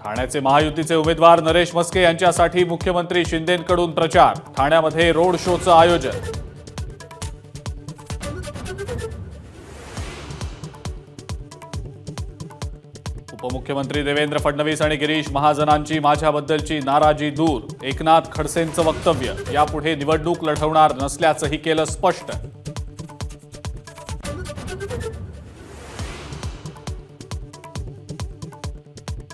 ठाण्याचे महायुतीचे उमेदवार नरेश म्हस्के यांच्यासाठी मुख्यमंत्री शिंदेंकडून प्रचार। ठाण्यामध्ये रोड शोचं आयोजन। उपमुख्यमंत्री देवेंद्र फडणवीस आणि गिरीश महाजनांची माझ्याबद्दलची नाराजी दूर। एकनाथ खडसेंचं वक्तव्य, यापुढे निवडणूक लढवणार नसल्याचंही केलं स्पष्ट।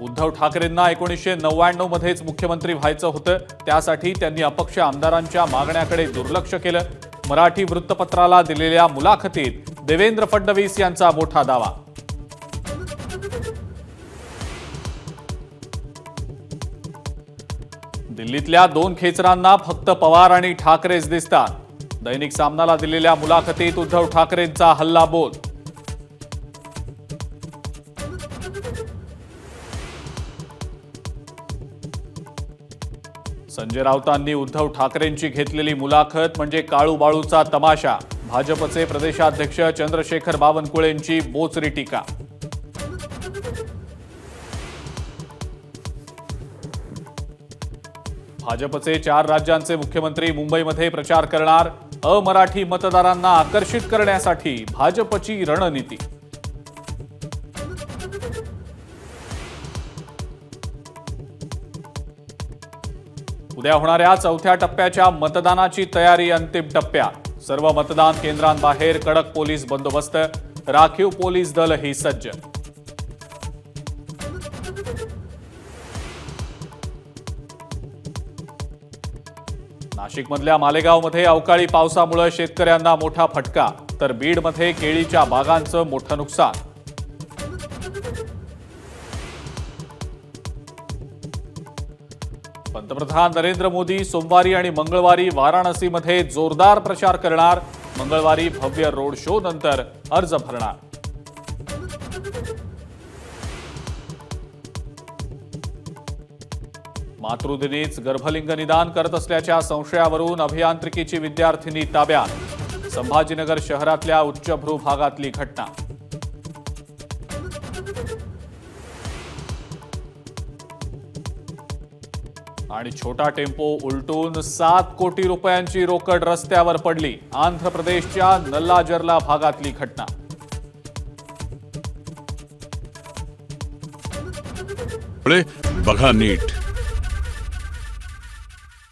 उद्धव ठाकरेंना 1999 मध्येच मुख्यमंत्री व्हायचं होतं, त्यासाठी त्यांनी अपक्ष आमदारांच्या मागण्याकडे दुर्लक्ष केलं। मराठी वृत्तपत्राला दिलेल्या मुलाखतीत देवेंद्र फडणवीस यांचा मोठा दावा। दिल्लीतल्या 2 खेचरांना फक्त पवार आणि ठाकरेच दिसतात। दैनिक सामनाला दिलेल्या मुलाखतीत उद्धव ठाकरेंचा हल्लाबोल। संजय राऊतांनी उद्धव ठाकरेंची घेतलेली मुलाखत म्हणजे काळूबाळूचा तमाशा। भाजपचे प्रदेशाध्यक्ष चंद्रशेखर बावनकुळेंची बोचरी टीका। भाजपचे 4 राज्यांचे मुख्यमंत्री मुंबईमध्ये प्रचार करणार। अमराठी मतदारांना आकर्षित करण्यासाठी भाजपची रणनीती। उद्या होणाऱ्या 4थ्या टप्प्याच्या मतदानाची तयारी अंतिम टप्प्यात। सर्व मतदान केंद्रांबाहेर कडक पोलीस बंदोबस्त, राखीव पोलीस दलही सज्ज। नाशिकमधल्या मालेगावमध्ये अवकाळी पावसामुळे शेतकऱ्यांना मोठा फटका, तर बीडमध्ये केळीच्या बागांचं मोठं नुकसान। पंतप्रधान नरेंद्र मोदी सोमवारी आणि मंगळवारी वाराणसीमध्ये जोरदार प्रचार करणार। मंगळवारी भव्य रोड शो नंतर अर्ज भरणार। मातृदिनीच गर्भलिंग निदान करत असल्याच्या संशयावरून अभियांत्रिकीची विद्यार्थिनी ताब्यात। संभाजीनगर शहरातल्या उच्चभ्रू भागातली घटना। आणि छोटा टेम्पो उलटून 7 कोटी रुपयांची रोकड रस्त्यावर पडली। आंध्र प्रदेशच्या नल्लाजर्ला भागातली घटना। बघा नीट।